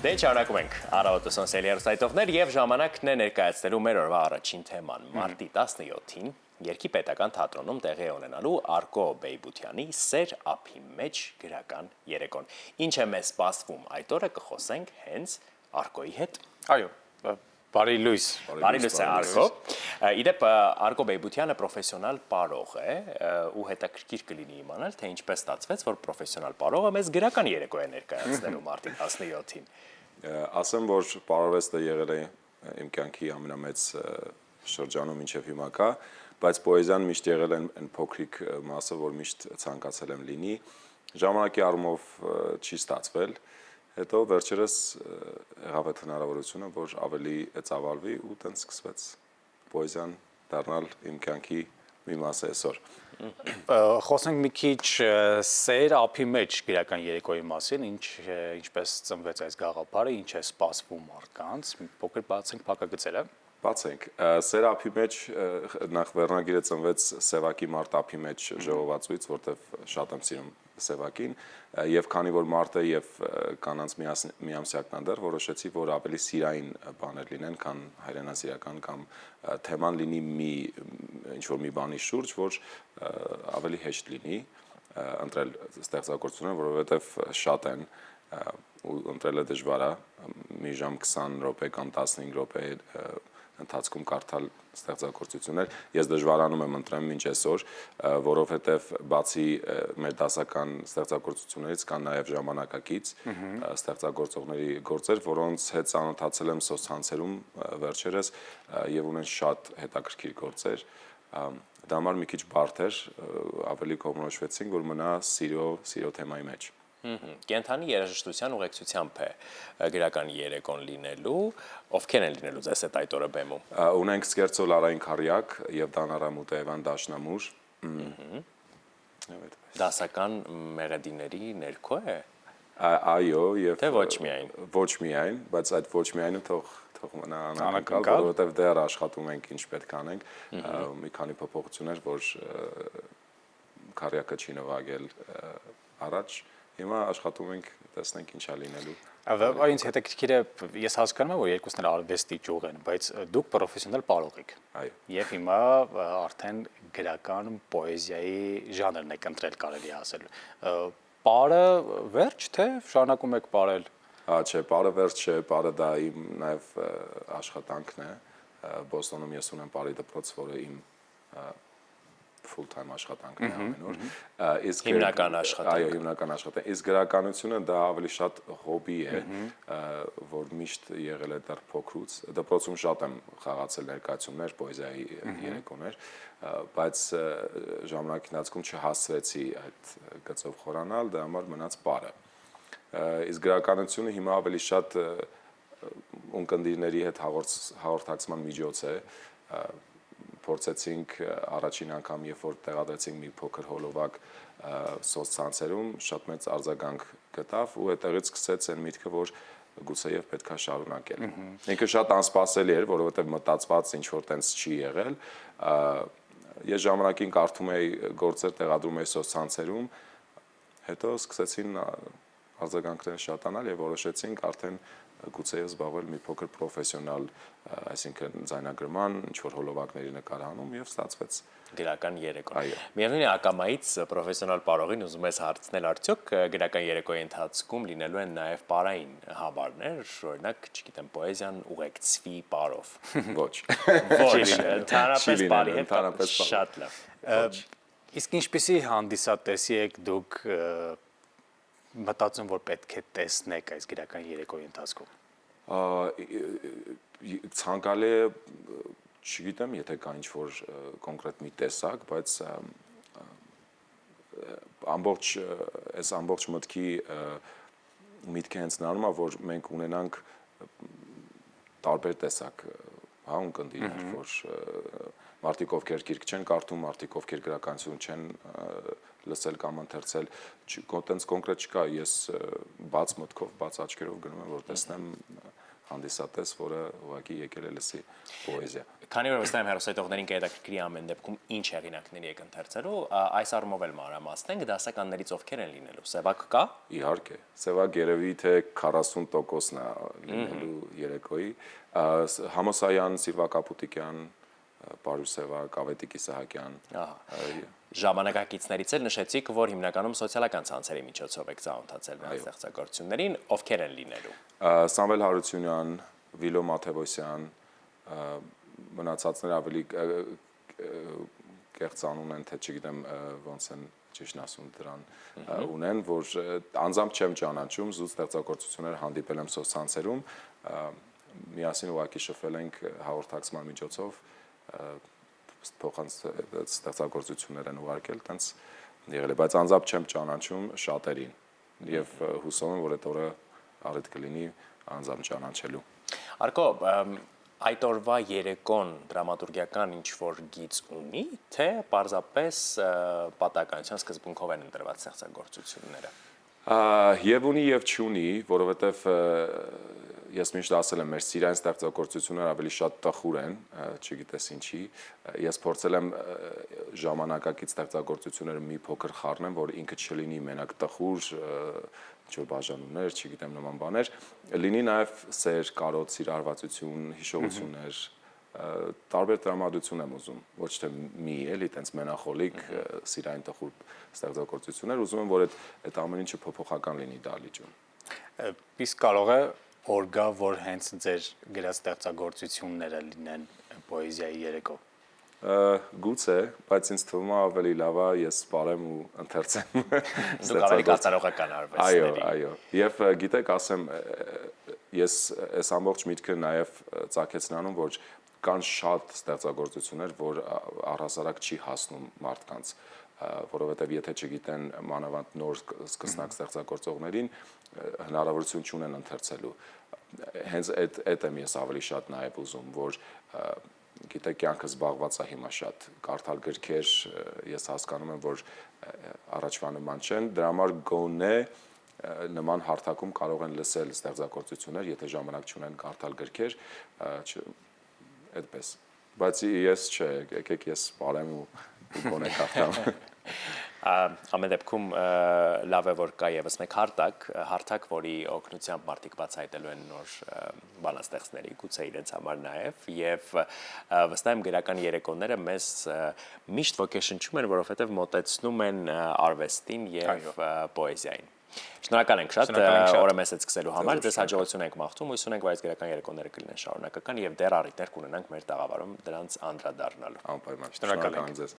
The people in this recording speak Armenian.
Դե շարունակում ենք Արաոտոսոն սելիարուսայտողներ եւ ժամանակն է ներկայացնելու մեր օրվա առաջին թեման մարտի 17-ին Երգի պետական թատրոնում տեղի է ունենալու Արկո Բեյբությանի «Սեր ափի մեջ» գրական երեկոն։ Ինչ է մեզ սպասվում այդ օրը կխոսենք հենց Արկոյի հետ։ Այո, բարի լույս։ Բարի լույս է Արկո։ Իդեպ Արկո Բեյբությանը պրոֆեսիոնալ պարող է ու հետաքրքիր կլինի իմանալ, թե ինչպես ստացվեց, որ պրոֆեսիոնալ պարողը մեզ գրական երեկո է ներկայացնելու մարտի 17-ին։ Ասեմ, որ պարարվեստը եղել է իմ կյանքի ամենամեծ շրջանում մինչև հիմա կա, բայց պոեզիան միշտ եղել է այն փոքրիկ մասը, որ միշտ ցանկացել եմ լինի։ Ժամանակի առումով չի ստացվել, հետո վերջերս եղավ այդ հնարավորությունը, որ ավելի ծավալվի ու տենց սկսվեց պոեզիան դառնալ իմ կյանքի մի մասը այսօր։ Խոսենք մի քիչ «Սեր ափի մեջ» գրական երեկոյի մասին, ինչպես ծնվեց այս գաղափարը, ինչ է սպասվում մարդկանց, փոքր բացենք փակագծերը։ Բացենք, «Սեր ափի մեջ» նախ վերնագիրը ծնվեց Սևակի մարտ ափի մեջ ժողովածուից, որտեղ շատ եմ սիրում Սևակին, եւ քանի որ մարտը եւ կանանց միամսյակն անդեր որոշեցի, որ ավելի սիրային բաներ լինեն, քան հայրենասիրական կամ թեման լինի ինչ-որ մի բանի շուրջ, որ ավելի հեշտ լինի ընտրել ստեղծագործությունը, որովհետեւ շատ են ու ընտրելը դժվար է, մի ժամ 20 րոպե կամ 15 րոպե ընթացքում կարդալ ստեղծագործություններ, ես դժվարանում եմ ընտրեմ մինչ այսօր, որովհետև բացի մեր դասական ստեղծագործություններից կան նաև ժամանակակից ստեղծագործողների գործեր, որոնց հետ ծանոթացել եմ սոցցանցերում վերջերս եւ ունեն շատ հետաքրքիր գործեր, դա համար մի քիչ բարդ էր, ավելի կողմնորոշվեցինք, որ մնա սիրո թեմայի մեջ։ Կենթանի երաժշտության ուղեկցությամբ է գրական երեկոն լինելու, ովքեր են լինելու ձեզ հետ այդ օրը բեմում։ Ունենք Սկերծո Լարային Քարյակ եւ Դանարա Մուտեևան Դաշնամուր։ Դասական մեղեդիների ներքո է։ Այո, եւ Թե ոչ միայն։ Ոչ միայն, բայց այդ ոչ միայնը թող մնա անակնկալ, որովհետեւ դեռ աշխատում ենք ինչ պետք անենք, մի քանի փոփոխություններ, որ Քարյակը չի նվագել առաջ։ Հիմա աշխատում ենք, տեսնենք ինչա լինելու։ Ինձ հետաքրքիր է, ես հասկանում եմ, որ երկուսն էլ արվեստի ճյուղ են, բայց դուք պրոֆեսիոնալ պարող եք։ Այո։ Եվ հիմա արդեն գրական պոեզիայի ժանրն եք ընտրել, կարելի ասել։ Պարը վերջ, թե շարունակում եք պարել։ Չէ, պարը վերջ չէ, պարը դա իմ նաև աշխատանքն է։ Բոստոնում ես ունեմ պարի դպրոց, որը իմ full-time աշխատանքն է ամեն օր։ Իսկ հիմնական աշխատանք։ Այո, հիմնական աշխատանք։ Իսկ գրականությունը դա ավելի շատ հոբի է, որ միշտ եղել է դեռ փոքրուց։ Դպրոցում շատ եմ խաղացել ներկայացումներ, պոեզիայի երեկոներ, բայց ժամանակի ընթացքում չհասցրեցի այդ գծով խորանալ, դա համար մնաց պարը։ Իսկ գրականությունը հիմա ավելի շատ ունկնդիրների հետ հաղորդակցման միջոց է, փորձեցինք առաջին անգամ, երբ որ տեղադրեցինք մի փոքր հոլովակ սոցցանցերում, շատ մեծ արձագանք գտավ ու այդտեղից սկսեց այն միտքը, որ գուցեև պետքա շարունակել։ Ինքը շատ անսպասելի էր, որովհետև մտածված ինչ որ տենց չի եղել։ Ես ժամանակին կարդում էի գործեր, տեղադրում էի սոցցանցերում, հետո սկսեցին արձագանքները շատանալ եւ որոշեցինք արդեն գուցեև զբաղվել մի փոքր պրոֆեսիոնալ, այսինքն ձայնագրման, ինչ-որ հոլովակների նկարահանում եւ ստացվեց գրական երեկո։ Այո։ Միևնույն է ակամայից պրոֆեսիոնալ պարողին ուզում ես հարցնել արդյոք գրական երեկոյի ընթացքում լինելու են նաև պարային հավարներ, օրինակ, չգիտեմ, պոեզիան ուղեկցվի պարով։ Ոչ։ Ոչ, ընդհանրապես պարի հետ ընդհանրապես շատ լավ։ Իսկ ինչպեսի հանդիսատեսի եք դուք մտածում, որ պետք է տեսնեք այս գրական երեկոյի ընթացքում։ Ցանկալի է, չգիտեմ, եթե կա ինչ-որ կոնկրետ մի տեսակ, բայց ամբողջ միտքը հենց նրանում է, որ մենք ունենանք տարբեր տեսակ, ունկնդիրներ, որ մարդիկ ովքեր գիրք չեն կարդում, մարդիկ ովքեր գրականություն չեն լսել կամ ընթերցել, տենց կոնկրետ չկա, ես բաց մտքով, բաց աչքերով գնում եմ, որ տեսնեմ հանդիսատես, որը ուղղակի եկել է լսի պոեզիա։ Քանի որ վստահ եմ հեռուստատողներին կհետաքրքրի ամեն դեպքում ինչ հեղինակների եք ընթերցելու, այս առումով էլ մանրամասնենք դասականներից ովքեր են լինելու։ Սևակ կա։ Իհարկե, Սևակ երևի թե 40%-ն է լինելու երեկոյի։ Համոսայան, Սիլվա Կապուտիկյան, Պարուր Սևակ, Ավետիք Իսահակյան։ Ժամանակակիցներից էլ նշեցիք, որ հիմնականում սոցիալական ցանցերի միջոցով եք ծանոթացել նրանց ստեղծագործություններին, ովքեր են լինելու։ Սամվել Հարությունյան, Վիլո Մաթևոսյան, մնացածները ավելի կեղծ անուն են, թե չգիտեմ ոնց են ճիշտ ասում դրան ունեն, որ անձամբ չեմ ճանաչում, զուտ ստեղծագործություններ հանդիպել եմ սոցցանցերում, միասին ուղղակի շփվել ենք հաղորդակցման միջոցով, փոխանց ստեղծագործություններ են ուղարկել, տենց եղել է, բայց անձամբ չեմ ճանաչում շատերին եւ հուսով եմ, որ այդ օրը առիթ կլինի անձամբ ճանաչելու։ Արկո, այդ օրվա երեկոն դրամատուրգիական ինչ-որ գիծ ունի, թե պարզապես պատահականության սկզբունքով են ընտրված ստեղծագործությունները։ Եվ ունի եւ չունի, որովհետեւ ես միշտ ասել եմ, մեր սիրային ստեղծագործությունները ավելի շատ տխուր են, չգիտես ինչի։ Ես փորձել եմ ժամանակակից ստեղծագործությունները մի փոքր խառնեմ, որ ինքը չլինի մենակ տխուր, ինչ-որ բաժանումներ, չգիտեմ նման բաներ, լինի նաեւ սեր, կարոտ, սիրահարվածություն, հիշողություններ, տարբեր տրամադրություն եմ ուզում, ոչ թե մի էլի տենց մենախոլիկ սիրային տխուր ստեղծագործություններ, ուզում եմ, որ այդ ամեն ինչը փոփոխական լինի դահլիճում։ Իսկ կարող է օր գա, որ հենց ձեր գրած ստեղծագործությունները լինեն պոեզիայի երեկո։ Գուցե, բայց ինձ թվում է ավելի լավ է ես սպառեմ ու ընթերցեմ։ Դուք ավելի կատարողական արվեստների։ Այո։ Եվ գիտեք, ասեմ, ես այս ամբողջ միտքը նաև ծագեցնանում, որ կան շատ ստեղծագործություններ, որ առհասարակ չի հասնում մարդկանց, որովհետև եթե չգիտեն մանավանդ նոր սկսնակ ստեղծագործողներին, հնարավորություն չունեն ընթերցելու։ Հենց այդ եմ ես ավելի շատ նաև ուզում, որ գիտեք, կյանքը զբաղված է հիմա շատ կարդալ գրքեր, ես հասկանում եմ, որ առաջվա նման չեն, դրա համար գոնե նման հարթակում կարող են լսել ստեղծագործություններ, եթե ժամանակ չունեն կարդալ գրքեր, այդպես։ Բայց ես չէ, եկեք ես սպառեմ ու գոնե կարդամ։ Ամեն դեպքում լավ է, որ կա եւս մեկ հարթակ, որի օգնությամբ մարդիկ բացահայտելու են նոր բանաստեղծների, գուցե իրենց համար նաեւ, եւ վստահ եմ գրական երեկոները մեզ միշտ ոգեշնչում են, որովհետեւ մոտեցնում են արվեստին եւ պոեզիային։ Շնորհակալ ենք շատ օրը մեզ հետ սկսելու համար, ձեզ հաջողություն ենք մաղթում, հույս ունենք, որ այս գրական երեկոները կլինեն շարունակական եւ դեռ առիթներ կունենանք մեր տաղավարում դրանց անդրադառնալու։ Անպայման։ Շնորհակալ ենք ձեզ։